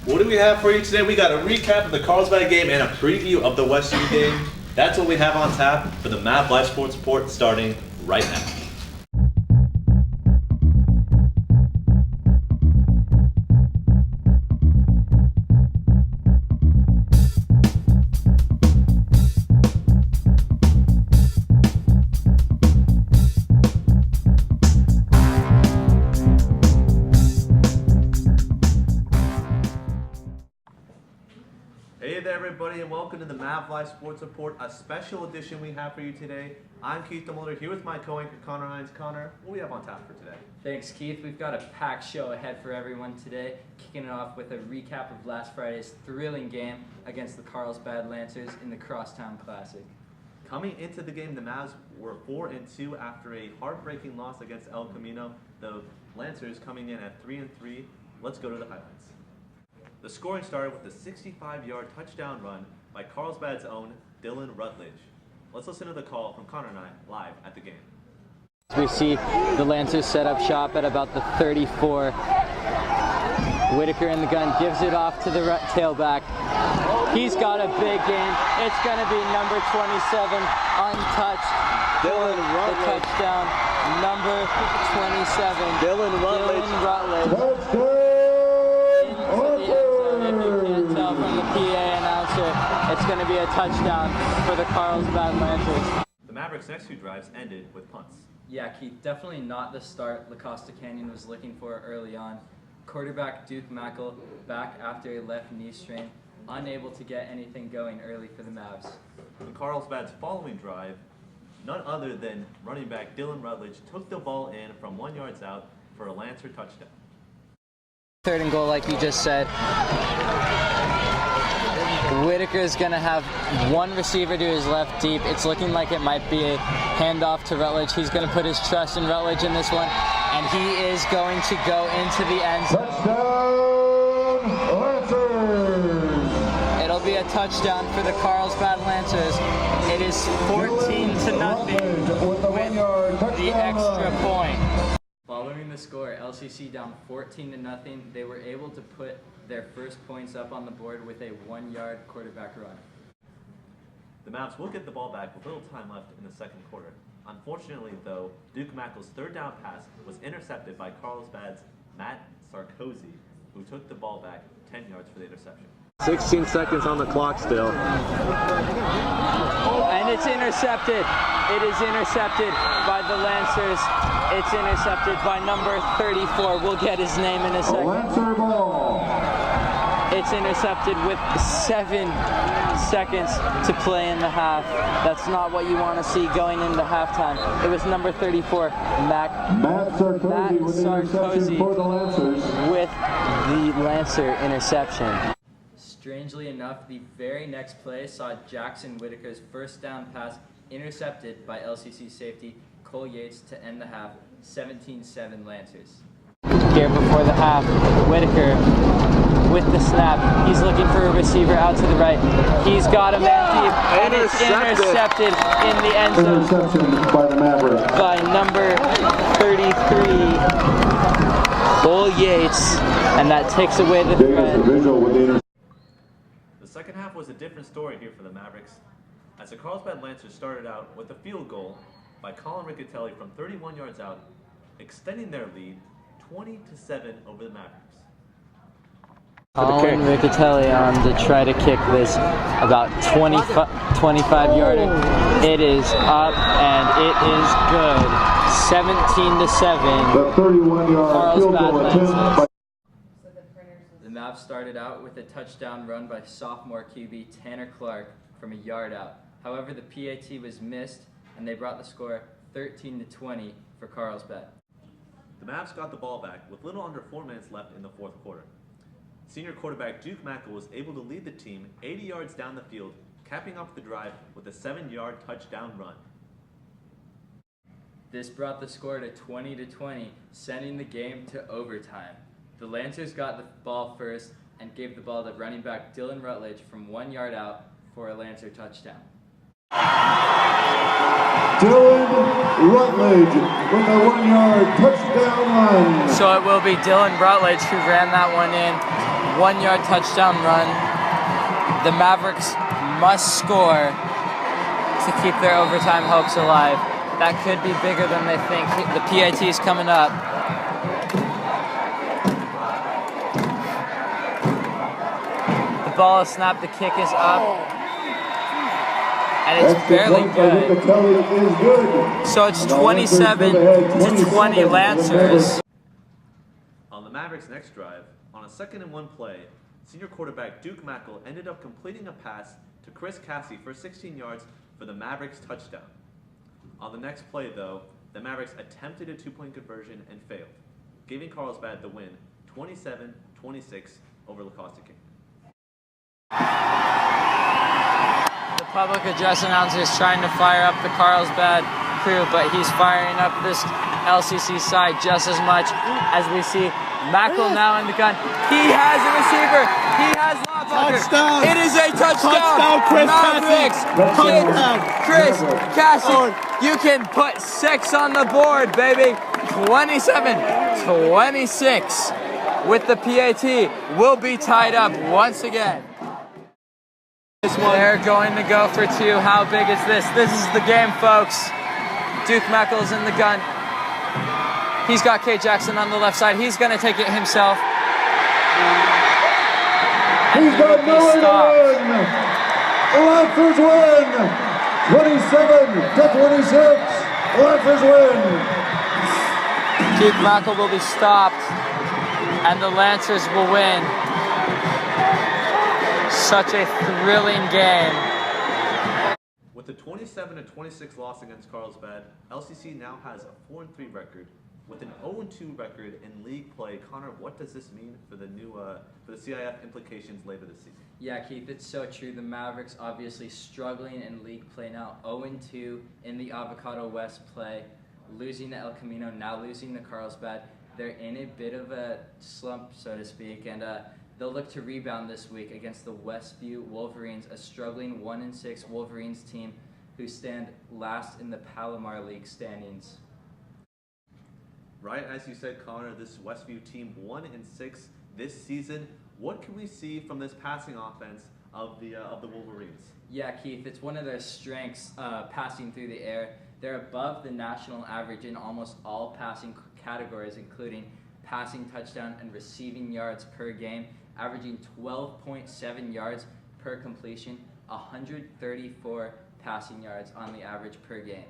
What do we have for you today? We got a recap of the Carlsbad game and a preview of the Westview game. That's what we have on tap for the MavLife Sports Report starting right now. Hey there everybody and welcome to the MavLife Sports Report, a special edition we have for you today. I'm Keith Demolder here with my co-anchor Connor Hines. Connor, what do we have on tap for today? Thanks Keith, we've got a packed show ahead for everyone today, kicking it off with a recap of last Friday's thrilling game against the Carlsbad Lancers in the Crosstown Classic. Coming into the game, the Mavs were 4-2 after a heartbreaking loss against El Camino. The Lancers coming in at 3-3. Let's go to the highlights. The scoring started with a 65-yard touchdown run by Carlsbad's own Dylan Rutledge. Let's listen to the call from Connor and I live at the game. We see the Lancers set up shop at about the 34. Whitaker in the gun, gives it off to the tailback. He's got a big game. It's going to be number 27, untouched. Dylan Rutledge. The touchdown, number 27. Dylan Rutledge. From the PA announcer, it's going to be a touchdown for the Carlsbad Lancers. The Mavericks' next two drives ended with punts. Yeah, Keith, definitely not the start La Costa Canyon was looking for early on. Quarterback Duke Mackel back after a left knee strain, unable to get anything going early for the Mavs. The Carlsbad's following drive, none other than running back Dylan Rutledge took the ball in from 1 yard out for a Lancer touchdown. Third and goal, like you just said. Whitaker is going to have one receiver to his left deep. It's looking like it might be a handoff to Rutledge. He's going to put his trust in Rutledge in this one, and he is going to go into the end zone. Touchdown, Lancers! It'll be a touchdown for the Carlsbad Lancers. It is 14-0 with the 1 yard touchdown the extra run. point. Following the score, LCC down 14-0, they were able to put their first points up on the board with a 1 yard quarterback run. The Mavs will get the ball back with little time left in the second quarter. Unfortunately, though, Duke Mackel's third down pass was intercepted by Carlsbad's Matt Sarkozy, who took the ball back 10 yards for the interception. 16 seconds on the clock still. And it's intercepted. It is intercepted by the Lancers. It's intercepted by number 34. We'll get his name in a second. Lancer ball. It's intercepted with 7 seconds to play in the half. That's not what you want to see going into halftime. It was number 34, Matt Sarkozy with the interception for the Lancers. With the Lancer interception. Strangely enough, the very next play saw Jackson Whitaker's first down pass intercepted by LCC safety Cole Yates to end the half, 17-7 Lancers. Here before the half, Whitaker with the snap. He's looking for a receiver out to the right. He's got a man deep, and it's intercepted in the end zone. Interception by the Mavericks. By number 33, Cole Yates, and that takes away the threat. The second half was a different story here for the Mavericks, as the Carlsbad Lancers started out with a field goal by Colin Riccatelli from 31 yards out, extending their lead 20-7 over the Mavericks. Colin Riccatelli on to try to kick this about 25-yarder. It is up and it is good. 17-7. The 31-yard field goal attempt. The Mavs started out with a touchdown run by sophomore QB Tanner Clark from a yard out. However, the PAT was missed, and they brought the score 13-20 for Carlsbad. The Mavs got the ball back with little under 4 minutes left in the fourth quarter. Senior quarterback Duke Mackel was able to lead the team 80 yards down the field, capping off the drive with a 7-yard touchdown run. This brought the score to 20-20, sending the game to overtime. The Lancers got the ball first and gave the ball to running back Dylan Rutledge from 1 yard out for a Lancer touchdown. Dylan Rutledge with a 1-yard touchdown run. So it will be Dylan Rutledge who ran that one in. 1-yard touchdown run. The Mavericks must score to keep their overtime hopes alive. That could be bigger than they think. The PAT is coming up. The ball is snapped, the kick is up. And it's barely good. So it's 27-20 Lancers. On the Mavericks' next drive, on a 2nd and 1 play, senior quarterback Duke Mackel ended up completing a pass to Chris Cassie for 16 yards for the Mavericks' touchdown. On the next play, though, the Mavericks attempted a 2-point conversion and failed, giving Carlsbad the win 27-26 over Lacoste King. The public address announcer is trying to fire up the Carlsbad crew, but he's firing up this LCC side just as much as we see Mackel now in the gun. He has a receiver. He has Lawbucker. Touchdown. It is a touchdown. Touchdown, Chris Mavericks. Touchdown. Chris Cassie, you can put 6 on the board, baby. 27-26 with the PAT. Will be tied up once again. They're going to go for 2. How big is this? This is the game, folks. Duke Mackel's in the gun. He's got K. Jackson on the left side. He's going to take it himself. And He's got nowhere to win. The Lancers win. 27-26. Lancers win. Duke Mackel will be stopped, and the Lancers will win. Such a thrilling game. With the 27-26 loss against Carlsbad, LCC now has a 4-3 record. With an 0-2 record in league play, Connor, what does this mean for the for the CIF implications later this season? Yeah, Keith, it's so true. The Mavericks obviously struggling in league play now, 0-2 in the Avocado West play, losing to El Camino, now losing to Carlsbad. They're in a bit of a slump, so to speak, and they'll look to rebound this week against the Westview Wolverines, a struggling 1-6 Wolverines team who stand last in the Palomar League standings. Right, as you said, Connor, this Westview team 1-6 this season. What can we see from this passing offense of the Wolverines? Yeah, Keith, it's one of their strengths, passing through the air. They're above the national average in almost all passing categories, including passing touchdown and receiving yards per game, averaging 12.7 yards per completion, 134 passing yards on the average per game.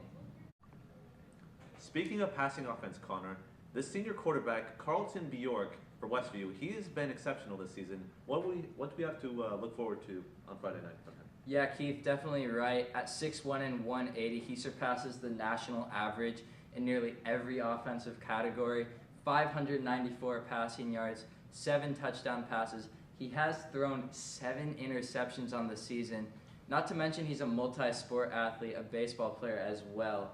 Speaking of passing offense, Connor, the senior quarterback, Carlton Bjork for Westview, he has been exceptional this season. What do we have to look forward to on Friday night from him? Yeah, Keith, definitely right. At 6'1" and 180, he surpasses the national average in nearly every offensive category. 594 passing yards, 7 touchdown passes. He has thrown 7 interceptions on the season. Not to mention he's a multi-sport athlete, a baseball player as well.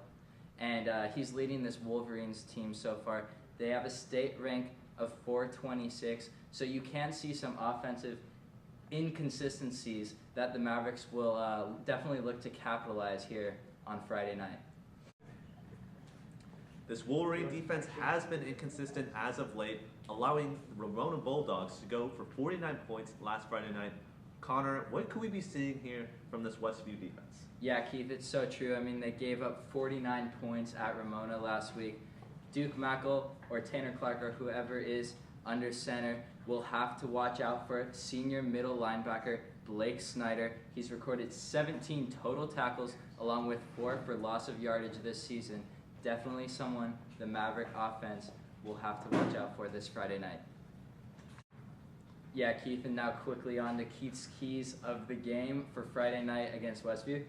And he's leading this Wolverines team so far. They have a state rank of 426, so you can see some offensive inconsistencies that the Mavericks will definitely look to capitalize here on Friday night. This Wolverine defense has been inconsistent as of late, allowing the Ramona Bulldogs to go for 49 points last Friday night. Connor, what could we be seeing here from this Westview defense? Yeah, Keith, it's so true. I mean, they gave up 49 points at Ramona last week. Duke Mackel or Tanner Clark or whoever is under center will have to watch out for senior middle linebacker Blake Snyder. He's recorded 17 total tackles along with 4 for loss of yardage this season. Definitely someone the Maverick offense will have to watch out for this Friday night. Yeah, Keith, and now quickly on to Keith's keys of the game for Friday night against Westview.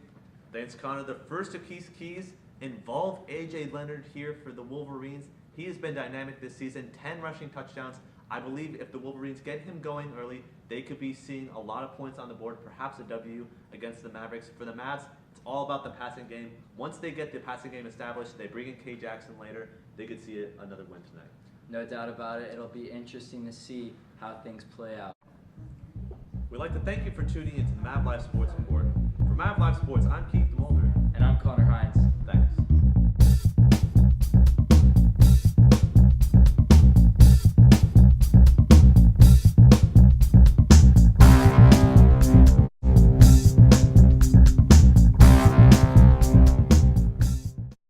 Thanks, Connor. The first of Keith's keys involve A.J. Leonard here for the Wolverines. He has been dynamic this season, 10 rushing touchdowns. I believe if the Wolverines get him going early, they could be seeing a lot of points on the board, perhaps a W against the Mavericks. For the Mavs, it's all about the passing game. Once they get the passing game established, they bring in K. Jackson later, they could see another win tonight. No doubt about it. It'll be interesting to see how things play out. We'd like to thank you for tuning into the MavLife Sports Report. For MavLife Sports, I'm Keith Demolder. And I'm Connor Hines.